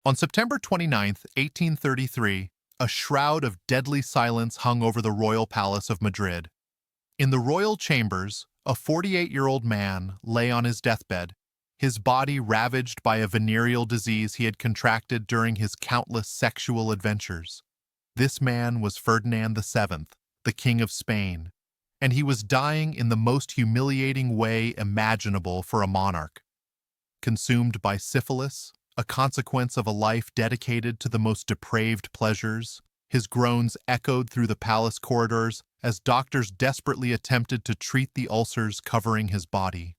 On September 29, 1833, a shroud of deadly silence hung over the royal palace of Madrid. In the royal chambers, a 48-year-old man lay on his deathbed, his body ravaged by a venereal disease he had contracted during his countless sexual adventures. This man was Ferdinand VII, the King of Spain, and he was dying in the most humiliating way imaginable for a monarch. Consumed by syphilis, a consequence of a life dedicated to the most depraved pleasures, his groans echoed through the palace corridors as doctors desperately attempted to treat the ulcers covering his body.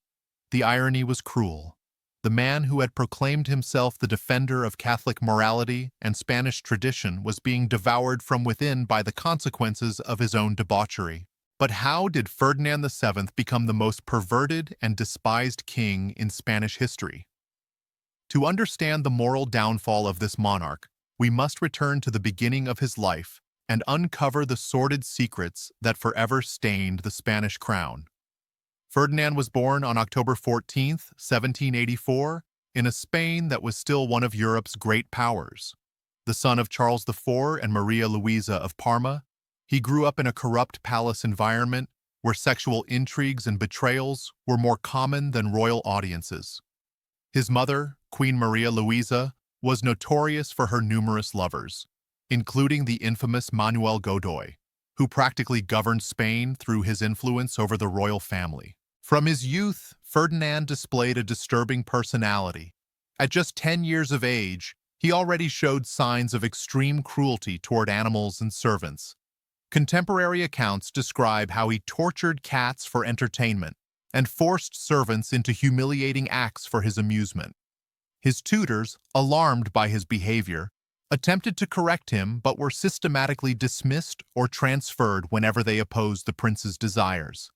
The irony was cruel. The man who had proclaimed himself the defender of Catholic morality and Spanish tradition was being devoured from within by the consequences of his own debauchery. But how did Ferdinand VII become the most perverted and despised king in Spanish history? To understand the moral downfall of this monarch, we must return to the beginning of his life and uncover the sordid secrets that forever stained the Spanish crown. Ferdinand was born on October 14, 1784, in a Spain that was still one of Europe's great powers. The son of Charles IV and Maria Luisa of Parma, he grew up in a corrupt palace environment where sexual intrigues and betrayals were more common than royal audiences. His mother, Queen Maria Luisa, was notorious for her numerous lovers, including the infamous Manuel Godoy, who practically governed Spain through his influence over the royal family. From his youth, Ferdinand displayed a disturbing personality. At just 10 years of age, he already showed signs of extreme cruelty toward animals and servants. Contemporary accounts describe how he tortured cats for entertainment and forced servants into humiliating acts for his amusement. His tutors, alarmed by his behavior, attempted to correct him but were systematically dismissed or transferred whenever they opposed the prince's desires.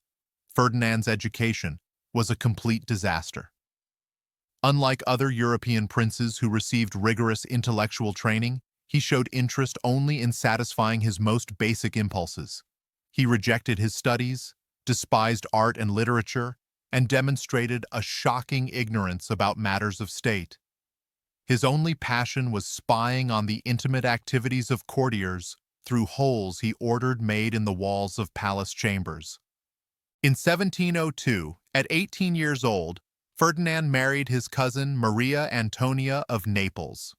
Ferdinand's education was a complete disaster. Unlike other European princes who received rigorous intellectual training, he showed interest only in satisfying his most basic impulses. He rejected his studies, despised art and literature, and demonstrated a shocking ignorance about matters of state. His only passion was spying on the intimate activities of courtiers through holes he ordered made in the walls of palace chambers. In 1702, at 18 years old, Ferdinand married his cousin Maria Antonia of Naples.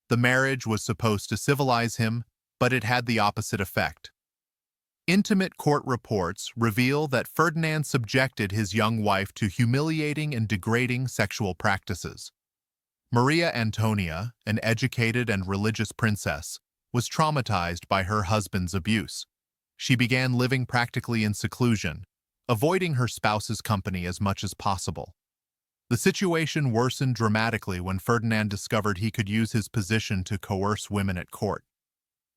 The marriage was supposed to civilize him, but it had the opposite effect. Intimate court reports reveal that Ferdinand subjected his young wife to humiliating and degrading sexual practices. Maria Antonia, an educated and religious princess, was traumatized by her husband's abuse. She began living practically in seclusion, avoiding her spouse's company as much as possible. The situation worsened dramatically when Ferdinand discovered he could use his position to coerce women at court.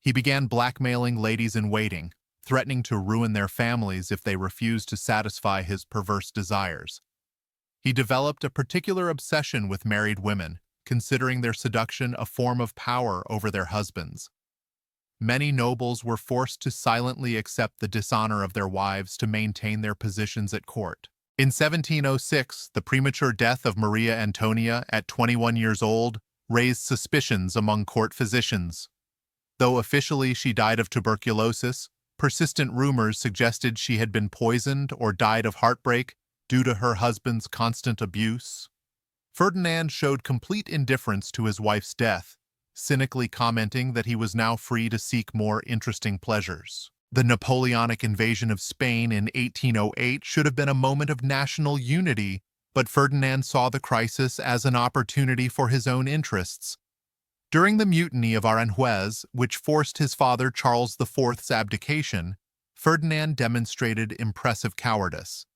He began blackmailing ladies-in-waiting, threatening to ruin their families if they refused to satisfy his perverse desires. He developed a particular obsession with married women, considering their seduction a form of power over their husbands. Many nobles were forced to silently accept the dishonor of their wives to maintain their positions at court. In 1706, the premature death of Maria Antonia at 21 years old raised suspicions among court physicians. Though officially she died of tuberculosis, persistent rumors suggested she had been poisoned or died of heartbreak due to her husband's constant abuse. Ferdinand showed complete indifference to his wife's death, cynically commenting that he was now free to seek more interesting pleasures. The Napoleonic invasion of Spain in 1808 should have been a moment of national unity, but Ferdinand saw the crisis as an opportunity for his own interests. During the mutiny of Aranjuez, which forced his father Charles IV's abdication, Ferdinand demonstrated impressive cowardice.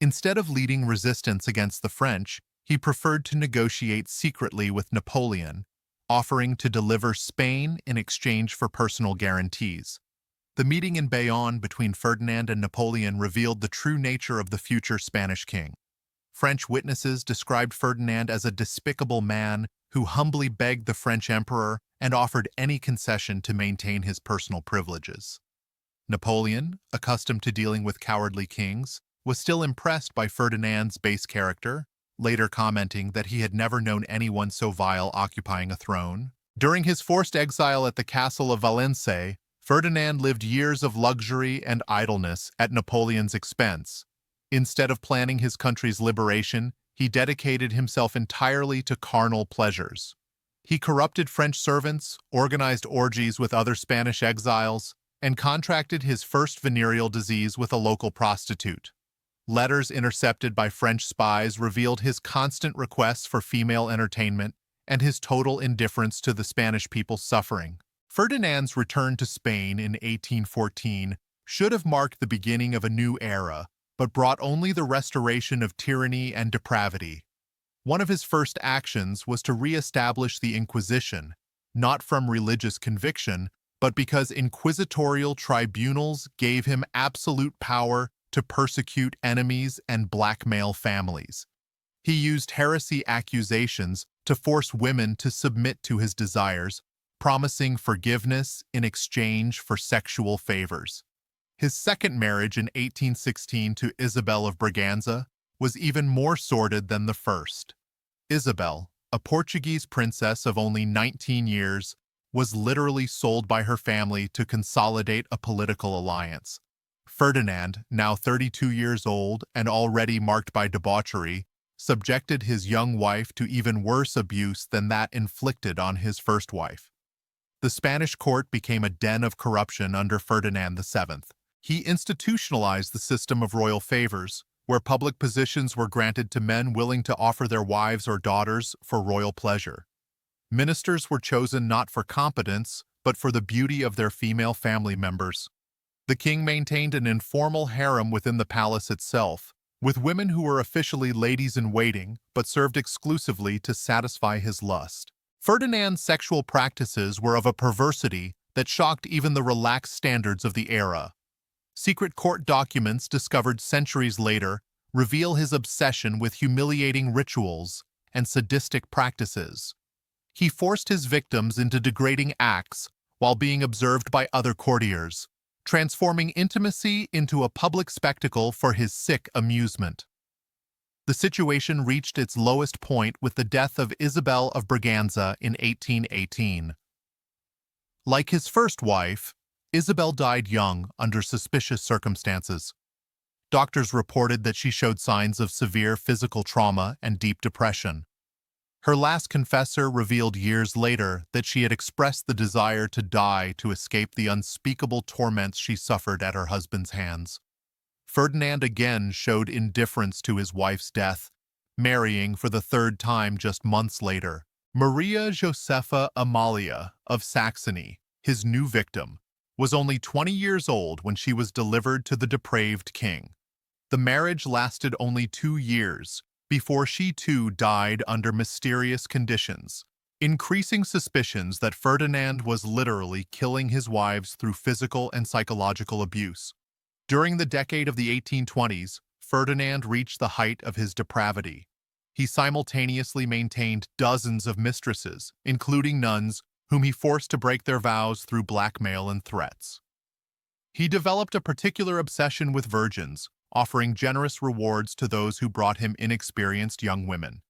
Instead of leading resistance against the French, he preferred to negotiate secretly with Napoleon, offering to deliver Spain in exchange for personal guarantees. The meeting in Bayonne between Ferdinand and Napoleon revealed the true nature of the future Spanish king. French witnesses described Ferdinand as a despicable man who humbly begged the French emperor and offered any concession to maintain his personal privileges. Napoleon, accustomed to dealing with cowardly kings, was still impressed by Ferdinand's base character, later commenting that he had never known anyone so vile occupying a throne. During his forced exile at the castle of Valence, Ferdinand lived years of luxury and idleness at Napoleon's expense. Instead of planning his country's liberation, he dedicated himself entirely to carnal pleasures. He corrupted French servants, organized orgies with other Spanish exiles, and contracted his first venereal disease with a local prostitute. Letters intercepted by French spies revealed his constant requests for female entertainment and his total indifference to the Spanish people's suffering. Ferdinand's return to Spain in 1814 should have marked the beginning of a new era, but brought only the restoration of tyranny and depravity. One of his first actions was to re-establish the Inquisition, not from religious conviction, but because inquisitorial tribunals gave him absolute power to persecute enemies and blackmail families. He used heresy accusations to force women to submit to his desires, promising forgiveness in exchange for sexual favors. His second marriage in 1816 to Isabel of Braganza was even more sordid than the first. Isabel, a Portuguese princess of only 19 years, was literally sold by her family to consolidate a political alliance. Ferdinand, now 32 years old and already marked by debauchery, subjected his young wife to even worse abuse than that inflicted on his first wife. The Spanish court became a den of corruption under Ferdinand VII. He institutionalized the system of royal favors, where public positions were granted to men willing to offer their wives or daughters for royal pleasure. Ministers were chosen not for competence, but for the beauty of their female family members. The king maintained an informal harem within the palace itself, with women who were officially ladies-in-waiting, but served exclusively to satisfy his lust. Ferdinand's sexual practices were of a perversity that shocked even the relaxed standards of the era. Secret court documents discovered centuries later reveal his obsession with humiliating rituals and sadistic practices. He forced his victims into degrading acts while being observed by other courtiers, transforming intimacy into a public spectacle for his sick amusement. The situation reached its lowest point with the death of Isabel of Braganza in 1818. Like his first wife, Isabel died young under suspicious circumstances. Doctors reported that she showed signs of severe physical trauma and deep depression. Her last confessor revealed years later that she had expressed the desire to die to escape the unspeakable torments she suffered at her husband's hands. Ferdinand again showed indifference to his wife's death, marrying for the third time just months later, Maria Josepha Amalia of Saxony. His new victim was only 20 years old when she was delivered to the depraved king. The marriage lasted only 2 years before she too died under mysterious conditions, increasing suspicions that Ferdinand was literally killing his wives through physical and psychological abuse. During the decade of the 1820s, Ferdinand reached the height of his depravity. He simultaneously maintained dozens of mistresses, including nuns, whom he forced to break their vows through blackmail and threats. He developed a particular obsession with virgins, offering generous rewards to those who brought him inexperienced young women.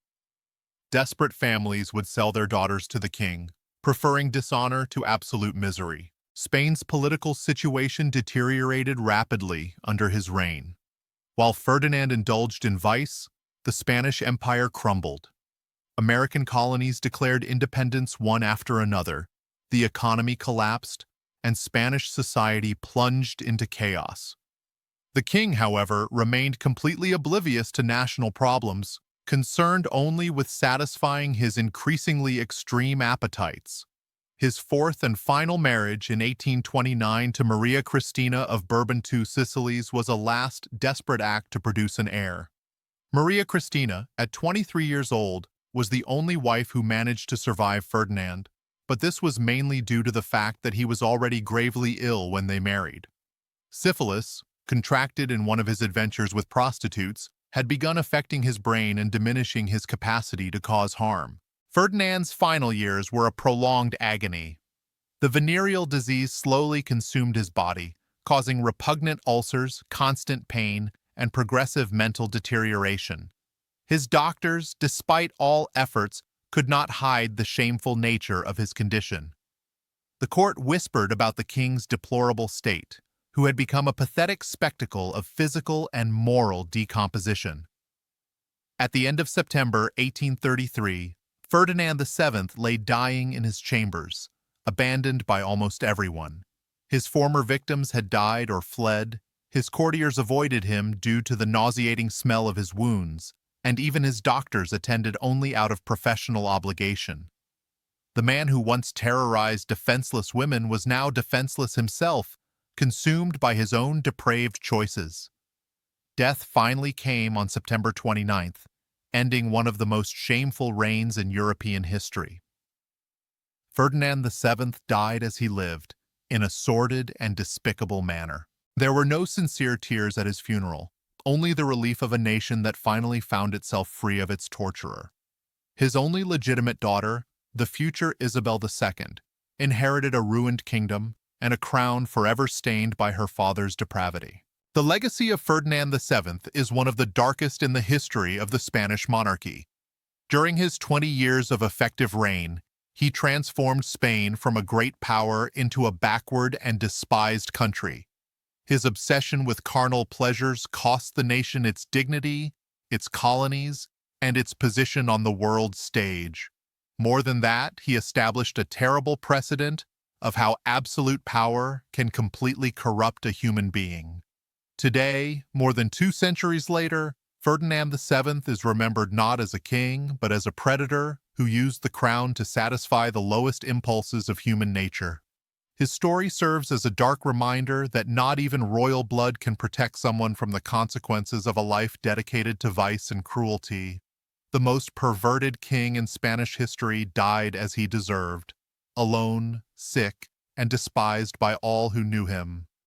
Desperate families would sell their daughters to the king, preferring dishonor to absolute misery. Spain's political situation deteriorated rapidly under his reign. While Ferdinand indulged in vice, the Spanish Empire crumbled. American colonies declared independence one after another, the economy collapsed, and Spanish society plunged into chaos. The king, however, remained completely oblivious to national problems, concerned only with satisfying his increasingly extreme appetites. His fourth and final marriage in 1829 to Maria Cristina of Bourbon II Sicilies was a last, desperate act to produce an heir. Maria Cristina, at 23 years old, was the only wife who managed to survive Ferdinand, but this was mainly due to the fact that he was already gravely ill when they married. Syphilis, contracted in one of his adventures with prostitutes, had begun affecting his brain and diminishing his capacity to cause harm. Ferdinand's final years were a prolonged agony. The venereal disease slowly consumed his body, causing repugnant ulcers, constant pain, and progressive mental deterioration. His doctors, despite all efforts, could not hide the shameful nature of his condition. The court whispered about the king's deplorable state, who had become a pathetic spectacle of physical and moral decomposition. At the end of September 1833, Ferdinand VII lay dying in his chambers, abandoned by almost everyone. His former victims had died or fled, his courtiers avoided him due to the nauseating smell of his wounds, and even his doctors attended only out of professional obligation. The man who once terrorized defenseless women was now defenseless himself, consumed by his own depraved choices. Death finally came on September 29th, ending one of the most shameful reigns in European history. Ferdinand VII died as he lived, in a sordid and despicable manner. There were no sincere tears at his funeral, only the relief of a nation that finally found itself free of its torturer. His only legitimate daughter, the future Isabel II, inherited a ruined kingdom and a crown forever stained by her father's depravity. The legacy of Ferdinand VII is one of the darkest in the history of the Spanish monarchy. During his 20 years of effective reign, he transformed Spain from a great power into a backward and despised country. His obsession with carnal pleasures cost the nation its dignity, its colonies, and its position on the world stage. More than that, he established a terrible precedent of how absolute power can completely corrupt a human being. Today, more than 2 centuries later, Ferdinand VII is remembered not as a king, but as a predator who used the crown to satisfy the lowest impulses of human nature. His story serves as a dark reminder that not even royal blood can protect someone from the consequences of a life dedicated to vice and cruelty. The most perverted king in Spanish history died as he deserved, alone, sick, and despised by all who knew him.